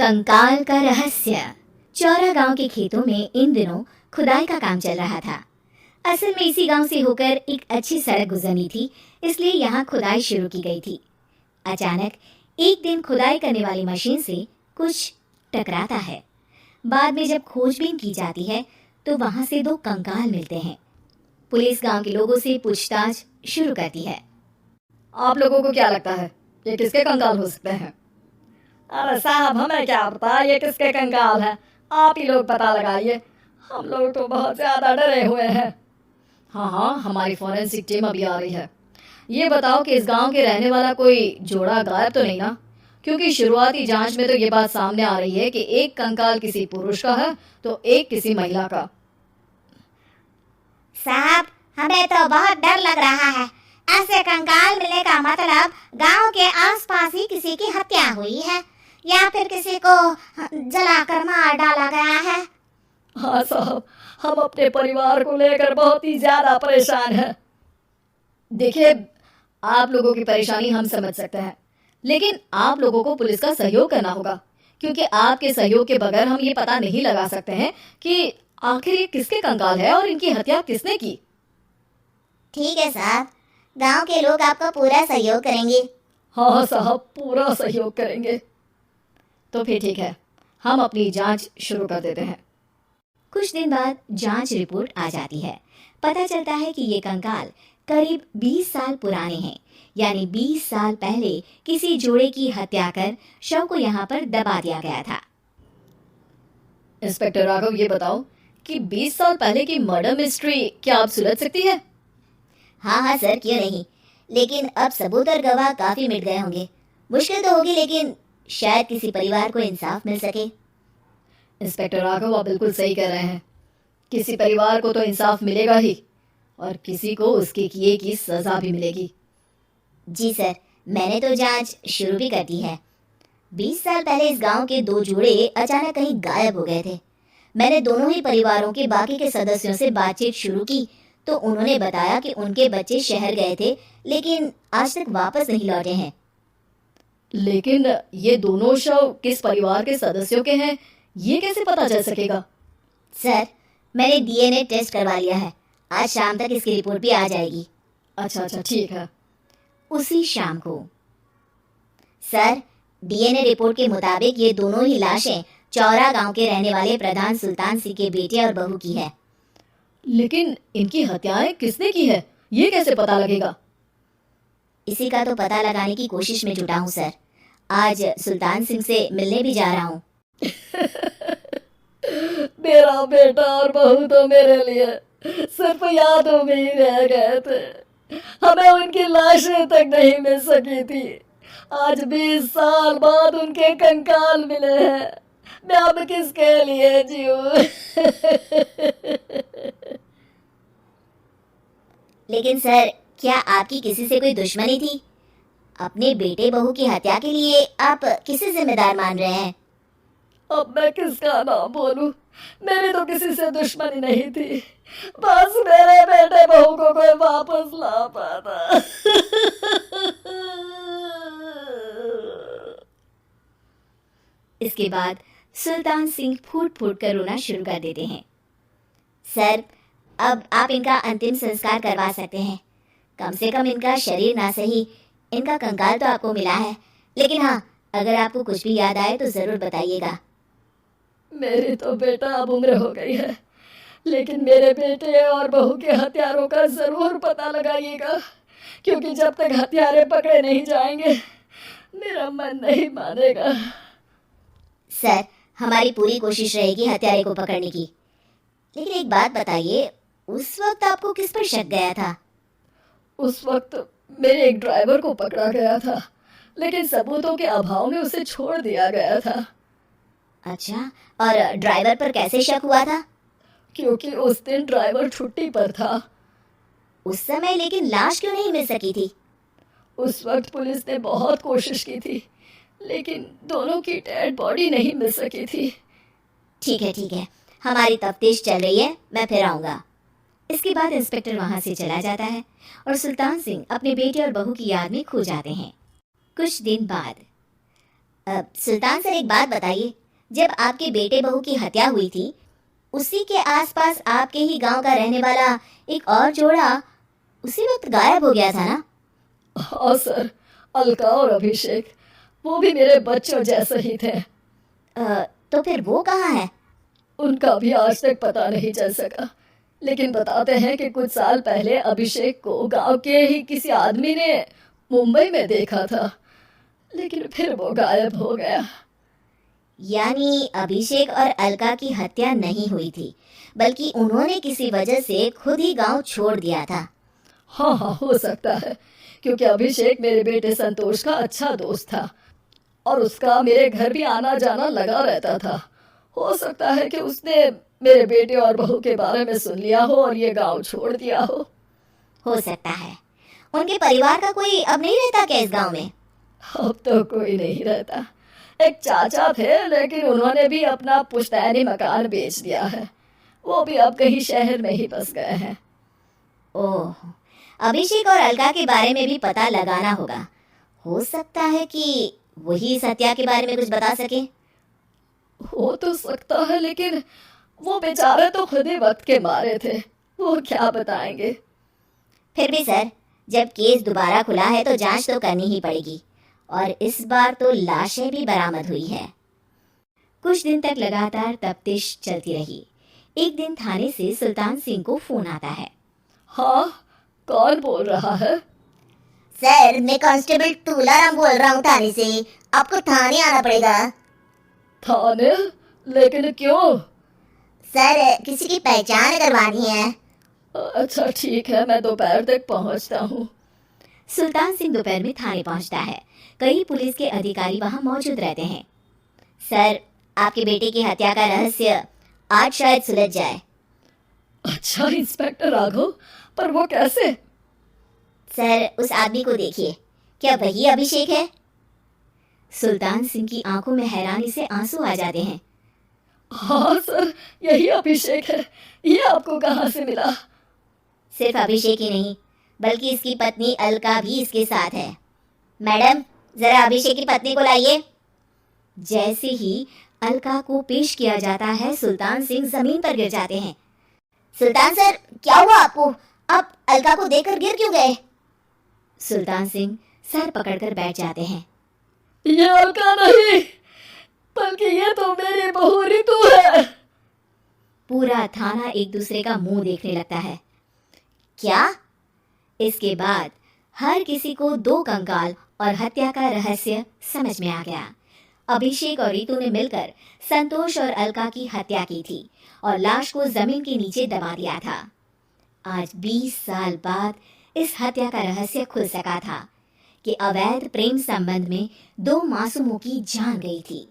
कंकाल का रहस्य। चौरा गांव के खेतों में इन दिनों खुदाई का काम चल रहा था। असल में इसी गांव से होकर एक अच्छी सड़क गुजरनी थी, इसलिए यहाँ खुदाई शुरू की गई थी। अचानक एक दिन खुदाई करने वाली मशीन से कुछ टकराता है। बाद में जब खोजबीन की जाती है तो वहां से 2 कंकाल मिलते हैं। पुलिस गांव के लोगों से पूछताछ शुरू करती है। आप लोगों को क्या लगता है ये किसके कंकाल हो सकते हैं? अरे साहब, हमें क्या पता ये किसके कंकाल है, आप ही लोग पता लगाइए। हम लोग तो बहुत ज्यादा डरे हुए हैं। हाँ, हमारी फॉरेंसिक टीम अभी आ रही है। ये बताओ कि इस गांव के रहने वाला कोई जोड़ा गायब तो नहीं ना? क्योंकि शुरुआती जांच में तो ये बात सामने आ रही है कि एक कंकाल किसी पुरुष का है तो एक किसी महिला का। साहब, हमें तो बहुत डर लग रहा है। ऐसे कंकाल मिलने का मतलब गांव के आसपास ही किसी की हत्या हुई है या फिर किसी को जलाकर मार डाला गया है। हाँ साहब, हम अपने परिवार को लेकर बहुत ही ज्यादा परेशान हैं। देखिए, आप लोगों की परेशानी हम समझ सकते हैं, लेकिन आप लोगों को पुलिस का सहयोग करना होगा, क्योंकि आपके सहयोग के बगैर हम ये पता नहीं लगा सकते हैं कि आखिर ये किसके कंकाल है और इनकी हत्या किसने की। ठीक है साहब, गांव के लोग आपका पूरा सहयोग करेंगे। हाँ साहब, पूरा सहयोग करेंगे। तो फिर ठीक है, हम अपनी जांच शुरू कर देते हैं। कुछ दिन बाद जांच रिपोर्ट आ जाती है। पता चलता है कि ये कंकाल करीब 20 साल पुराने हैं, यानी 20 साल पहले किसी जोड़े की हत्या कर शव को यहाँ पर दबा दिया गया था। इंस्पेक्टर राघव, ये बताओ कि 20 साल पहले की मर्डर मिस्ट्री क्या आप सुलझ सकती है? हाँ सर, क्यों नहीं। लेकिन अब सबूत और गवाह काफी मिट गए होंगे। मुश्किल तो होगी, लेकिन शायद किसी परिवार को इंसाफ मिल सके। इंस्पेक्टर राघव, आप बिल्कुल सही कह रहे हैं। किसी परिवार को तो इंसाफ मिलेगा ही और किसी को उसके किए की सजा भी मिलेगी। जी सर, मैंने तो जांच शुरू भी कर दी है। 20 साल पहले इस गांव के 2 जोड़े अचानक कहीं गायब हो गए थे। मैंने दोनों ही परिवारों के बाकी के सदस्यों से बातचीत शुरू की तो उन्होंने बताया कि उनके बच्चे शहर गए थे, लेकिन आज तक वापस नहीं लौटे हैं। लेकिन ये दोनों शव किस परिवार के सदस्यों के हैं, ये कैसे पता चल सकेगा? सर, मैंने डीएनए टेस्ट करवा लिया है। आज शाम तक इसकी रिपोर्ट भी आ जाएगी। अच्छा, ठीक है। उसी शाम को सर, डीएनए रिपोर्ट के मुताबिक ये दोनों ही लाशें चौरा गांव के रहने वाले प्रधान सुल्तान सिंह के बेटे और बहू की है। लेकिन इनकी हत्याएं किसने की है, ये कैसे पता लगेगा? इसी का तो पता लगाने की कोशिश में जुटा हूँ सर। आज सुल्तान सिंह से मिलने भी जा रहा हूँ। मेरा बेटा और बहू तो मेरे लिए सिर्फ यादों में ही रह गए थे। हमें उनकी लाशें तक नहीं मिल सकी थी। आज 20 साल बाद उनके कंकाल मिले हैं। मैं अब किसके लिए जीऊं? लेकिन सर, क्या आपकी किसी से कोई दुश्मनी थी? अपने बेटे बहू की हत्या के लिए आप किसे जिम्मेदार मान रहे हैं? अब मैं किसका नाम बोलूं? मेरी तो किसी से दुश्मनी नहीं थी, बस मेरे बेटे बहू को कोई वापस ला पाता। इसके बाद सुल्तान सिंह फूट फूट कर रोना शुरू कर देते हैं। सर, अब आप इनका अंतिम संस्कार करवा सकते हैं। कम से कम इनका शरीर ना सही, इनका कंकाल तो आपको मिला है। लेकिन हाँ, अगर आपको कुछ भी याद आए तो जरूर बताइएगा। मेरी तो बेटा अब उम्र हो गई है, लेकिन मेरे बेटे और बहू के हत्यारों का जरूर पता लगाइएगा, क्योंकि जब तक हत्यारे पकड़े नहीं जाएंगे मेरा मन नहीं मानेगा। सर, हमारी पूरी कोशिश रहेगी हत्यारे को पकड़ने की। लेकिन एक बात बताइए, उस वक्त आपको किस पर शक गया था? उस वक्त मेरे एक ड्राइवर को पकड़ा गया था, लेकिन सबूतों के अभाव में उसे छोड़ दिया गया था। अच्छा, और ड्राइवर पर कैसे शक हुआ था? क्योंकि उस दिन ड्राइवर छुट्टी पर था। उस समय लेकिन लाश क्यों नहीं मिल सकी थी? उस वक्त पुलिस ने बहुत कोशिश की थी, लेकिन दोनों की डेड बॉडी नहीं मिल सकी थी। ठीक है, हमारी तफ्तीश चल रही है, मैं फिर आऊंगा। इसके बाद इंस्पेक्टर वहां से चला जाता है और सुल्तान सिंह अपने बेटे और बहू की याद में खो जाते हैं। कुछ दिन बाद सुल्तान सर, एक बात बताइए, जब आपके बेटे बहू की हत्या हुई थी, उसी के आसपास आपके ही गांव का रहने वाला एक और जोड़ा उसी वक्त गायब हो गया था ना? हाँ सर, अलका और अभिषेक, वो भी मेरे बच्चों जैसे ही थे। तो फिर वो कहाँ है? उनका भी आज तक पता नहीं चल सका, लेकिन बताते हैं कि कुछ साल पहले अभिषेक को गांव के ही किसी आदमी ने मुंबई में देखा था, लेकिन फिर वो गायब हो गया। यानी अभिषेक और अलका की हत्या नहीं हुई थी, बल्कि उन्होंने किसी वजह से खुद ही गांव छोड़ दिया था। हाँ हाँ, हो सकता है, क्योंकि अभिषेक मेरे बेटे संतोष का अच्छा दोस्त था और उसका मेरे घर भी आना जाना लगा रहता था। हो सकता है कि उसने मेरे बेटे और बहू के बारे में सुन लिया हो और ये गांव छोड़ दिया हो सकता है। उनके परिवार का कोई अब नहीं रहता क्या इस गांव में? अब तो कोई नहीं रहता। एक चाचा थे, लेकिन उन्होंने भी अपना पुश्तैनी मकान बेच दिया है। वो भी अब कहीं शहर में ही बस गए हैं। ओह, अभिषेक और अलका के बारे में भी पता लगाना होगा। हो सकता है कि वही इस हत्या के बारे में कुछ बता सके। हो तो सकता है, लेकिन वो बेचारे तो खुद ही वक्त के मारे थे, वो क्या बताएंगे। फिर भी सर, जब केस दोबारा खुला है तो जांच तो करनी ही पड़ेगी, और इस बार तो लाशें भी बरामद हुई है। कुछ दिन तक लगातार तफ्तीश चलती रही। एक दिन थाने से सुल्तान सिंह को फोन आता है। हाँ, कौन बोल रहा है? सर, मैं कांस्टेबल तुलाराम बोल रहा हूँ थाने से। आपको थाने आना पड़ेगा। थाने? लेकिन क्यों? सर, किसी की पहचान करवानी है। अच्छा ठीक है, मैं दोपहर तक पहुंचता हूँ। सुल्तान सिंह दोपहर में थाने पहुंचता है। कई पुलिस के अधिकारी वहां मौजूद रहते हैं। सर, आपके बेटे की हत्या का रहस्य आज शायद सुलझ जाए। अच्छा इंस्पेक्टर राघव, पर वो कैसे? सर, उस आदमी को देखिए, क्या वही अभिषेक है? सुल्तान सिंह की आंखों में हैरानी से आंसू आ जाते हैं। हाँ सर, यही अभिषेक है। ये आपको कहाँ से मिला? सिर्फ अभिषेक ही नहीं, बल्कि इसकी पत्नी अलका भी इसके साथ है। मैडम, जरा अभिषेक की पत्नी को लाइए। जैसे ही अलका को पेश किया जाता है, सुल्तान सिंह जमीन पर गिर जाते हैं। सुल्तान सर, क्या हुआ आपको? आप अलका को देखकर गिर क्यों गए? सुल्तान सिंह सर पकड़कर बैठ जाते हैं। ये अलका नहीं, बल्कि ये तो मेरी बहू रितु है। पूरा थाना एक दूसरे का मुंह देखने लगता है। क्या? इसके बाद हर किसी को दो कंकाल और हत्या का रहस्य समझ में आ गया। अभिषेक और रितु ने मिलकर संतोष और अलका की हत्या की थी और लाश को जमीन के नीचे दबा दिया था। आज 20 साल बाद इस हत्या का रहस्य खुल सका था कि अवैध प्रेम संबंध में दो मासूमों की जान गई थी।